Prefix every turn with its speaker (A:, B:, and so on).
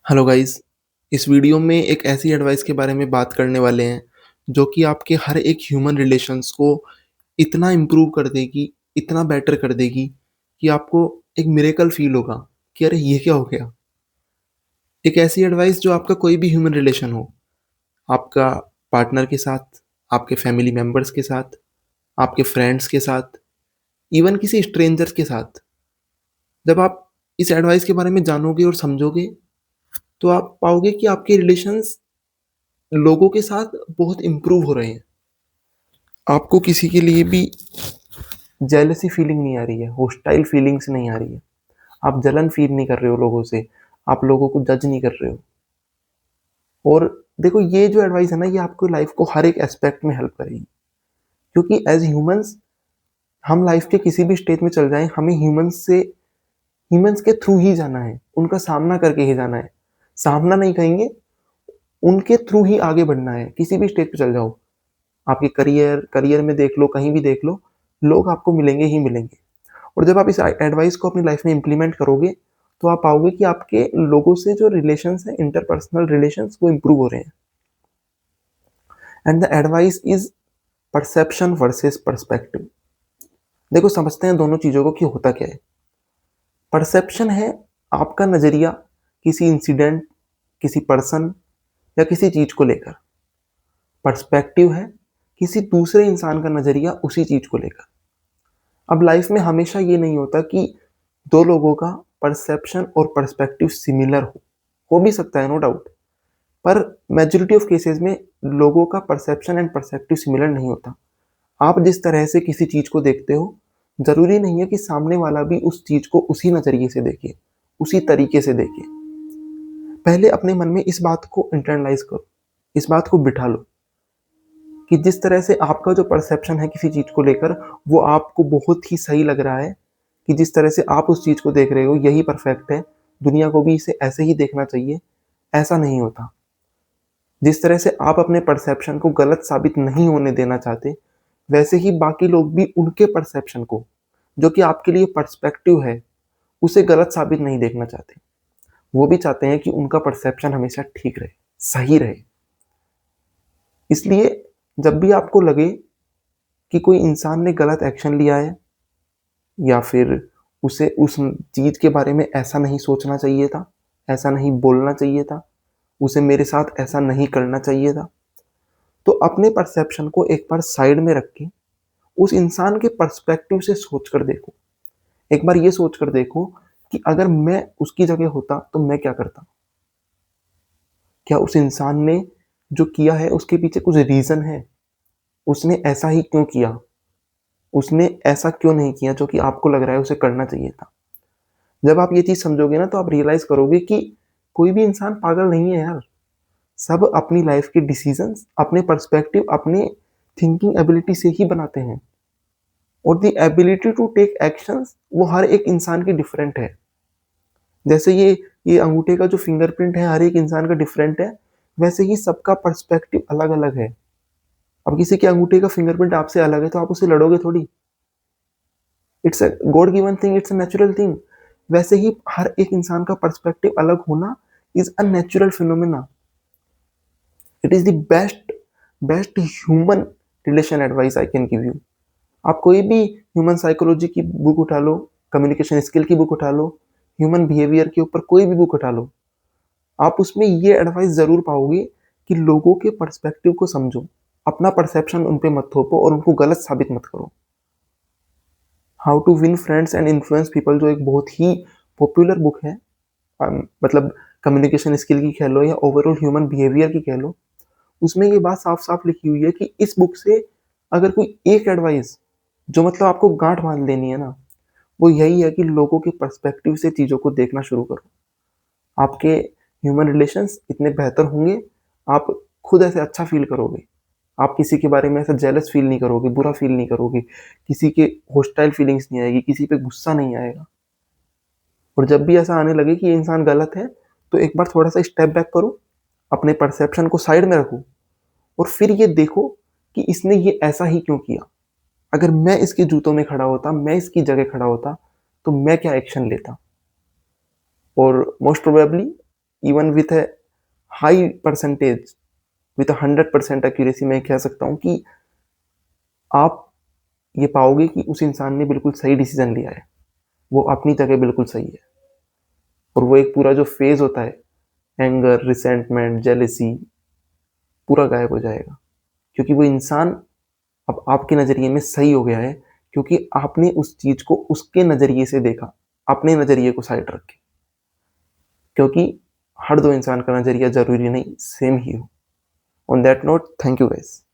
A: Hello guys, इस video में एक ऐसी एडवाइस के बारे में बात करने वाले हैं, जो कि आपके हर एक ह्यूमन रिलेशंस को इतना इम्प्रूव कर देगी, इतना बेटर कर देगी, कि आपको एक मिरेकल फ़ील होगा कि अरे! ये क्या हो गया? एक ऐसी एडवाइस जो आपका कोई भी ह्यूमन रिलेशन हो, आपका पार्टनर के साथ, आपके फैमिली मेंबर्स के साथ, आपके फ्रेंड्स के साथ, इवन किसी स्ट्रेंजर्स के साथ। जब आप इस एडवाइस के बारे में जानोगे और समझोगे, तो आप पाओगे कि आपके रिलेशंस लोगों के साथ बहुत इम्प्रूव हो रहे हैं। आपको किसी के लिए भी जेलसी फीलिंग नहीं आ रही है, हॉस्टाइल फीलिंग्स नहीं आ रही है। आप जलन फ़ील नहीं कर रहे हो लोगों से, आप लोगों को जज नहीं कर रहे हो। और देखो ये जो एडवाइस है ना, ये आपको लाइफ़ को हर एक एस्पेक्ट में हेल्प करेगी। क्योंकि एज़ ह्यूमन्स हम लाइफ़ के किसी भी स्टेज में चल जाएँ, हमें ह्यूमन्स के थ्रू ही जाना है, उनका सामना करके ही जाना है। सामना नहीं कहेंगे, उनके थ्रू ही आगे बढ़ना है, किसी भी स्टेज पे चल जाओ। आपके करियर करियर में देख लो, कहीं भी देख लो, लोग आपको मिलेंगे ही मिलेंगे। और जब आप इस एडवाइस को अपनी लाइफ में इम्प्लीमेंट करोगे, तो आप पाओगे कि आपके लोगों से जो रिलेशंस हैं, इंटरपर्सनल रिलेशंस वो इम्प्रूव हो रहे हैं। And the advice is perception versus perspective. देखो समझते हैं दोनों चीज़ों को कि होता क्या है। परसेप्शन है आपका नज़रिया किसी इंसिडेंट, किसी पर्सन या किसी चीज़ को लेकर। पर्सपेक्टिव है किसी दूसरे इंसान का नज़रिया उसी चीज़ को लेकर। अब लाइफ में हमेशा ये नहीं होता कि 2 लोगों का परसेप्शन और पर्सपेक्टिव सिमिलर हो भी सकता है नो डाउट, पर मेजॉरिटी ऑफ केसेस में लोगों का परसेप्शन एंड पर्सपेक्टिव सिमिलर नहीं होता। आप जिस तरह से किसी चीज़ को देखते हो, ज़रूरी नहीं है कि सामने वाला भी उस चीज़ को उसी नज़रिए से देखे, उसी तरीके से देखे। पहले अपने मन में इस बात को इंटरनलाइज़ करो, इस बात को बिठा लो कि जिस तरह से आपका जो परसेप्शन है किसी चीज़ को लेकर, वो आपको बहुत ही सही लग रहा है कि जिस तरह से आप उस चीज़ को देख रहे हो यही परफेक्ट है, दुनिया को भी इसे ऐसे ही देखना चाहिए, ऐसा नहीं होता। जिस तरह से आप अपने परसेप्शन को गलत साबित नहीं होने देना चाहते, वैसे ही बाकी लोग भी उनके परसेप्शन को, जो कि आपके लिए पर्सपेक्टिव है, उसे गलत साबित नहीं देखना चाहते। वो भी चाहते हैं कि उनका परसेप्शन हमेशा ठीक रहे, सही रहे। इसलिए जब भी आपको लगे कि कोई इंसान ने गलत एक्शन लिया है या फिर उसे उस चीज़ के बारे में ऐसा नहीं सोचना चाहिए था, ऐसा नहीं बोलना चाहिए था, उसे मेरे साथ ऐसा नहीं करना चाहिए था। तो अपने परसेप्शन को एक बार साइड में रख के, उस इंसान के पर्सपेक्टिव से सोच कर देखो। एक बार ये सोच कर देखो कि अगर मैं उसकी जगह होता तो मैं क्या करता? क्या उस इंसान ने जो किया है उसके पीछे कुछ रीज़न है? उसने ऐसा ही क्यों किया? उसने ऐसा क्यों नहीं किया जो कि आपको लग रहा है उसे करना चाहिए था? जब आप ये चीज़ समझोगे ना, तो आप रियलाइज़ करोगे कि कोई भी इंसान पागल नहीं है यार। सब अपनी लाइफ़ के डिसीज़न्स, अपने पर्सपेक्टिव, अपने थिंकिंग एबिलिटी से ही बनाते हैं। और the ability to take actions वो हर एक इंसान की डिफरेंट है। जैसे ये अंगूठे का जो फिंगरप्रिंट है हर एक इंसान का डिफरेंट है, वैसे ही सबका पर्सपेक्टिव अलग-अलग है। अब किसी के अंगूठे का फिंगरप्रिंट आपसे अलग है तो आप उससे लड़ोगे थोड़ी। It's a God given thing, it's a natural thing. वैसे ही हर एक इंसान का पर्सपेक्टिव अलग होना is a natural phenomena. It is the best human relation advice I can give you. आप कोई भी ह्यूमन साइकोलॉजी की बुक उठा लो, कम्युनिकेशन स्किल की बुक उठा लो, ह्यूमन बिहेवियर के ऊपर कोई भी बुक उठा लो, आप उसमें ये एडवाइस ज़रूर पाओगे कि लोगों के पर्सपेक्टिव को समझो, अपना परसेप्शन उन पे मत थोपो और उनको गलत साबित मत करो। How to win friends and influence people जो एक बहुत ही पॉपुलर बुक है, मतलब कम्युनिकेशन स्किल की कह लो या ओवरऑल ह्यूमन बिहेवियर की कह लो, उसमें ये बात साफ-साफ लिखी हुई है कि इस बुक से अगर कोई एक एडवाइस जो मतलब आपको गाँठ बाँध देनी है ना, वो यही है कि लोगों के पर्सपेक्टिव से चीज़ों को देखना शुरू करो। आपके ह्यूमन रिलेशंस इतने बेहतर होंगे, आप खुद ऐसे अच्छा फ़ील करोगे। आप किसी के बारे में ऐसा जेलस फ़ील नहीं करोगे, बुरा फ़ील नहीं करोगे, किसी के हॉस्टाइल फीलिंग्स नहीं आएगी, किसी पे गुस्सा नहीं आएगा। और जब भी ऐसा आने लगे कि ये इंसान गलत है, तो एक बार थोड़ा-सा स्टेप बैक करो, अपने परसेप्शन को साइड में रखो और फिर ये देखो कि इसने ये ऐसा ही क्यों किया? अगर मैं इसके जूतों में खड़ा होता, मैं इसकी जगह खड़ा होता, तो मैं क्या एक्शन लेता? और most probably even with a high percentage, with 100% accuracy मैं कह सकता हूँ कि आप ये पाओगे कि उस इंसान ने बिल्कुल सही डिसीजन लिया है। वो अपनी जगह बिल्कुल सही है। और वो एक पूरा जो फेज़ होता है, एंगर, रिसेंटमेंट, जेलसी, पूरा गायब हो जाएगा। क्योंकि वो इंसान अब आपके नज़रिए में सही हो गया है, क्योंकि आपने उस चीज़ को उसके नज़रिए से देखा, अपने नज़रिए को साइड रख के। क्योंकि हर 2 इंसान का नज़रिया ज़रूरी नहीं सेम ही हो। On that note, thank you guys.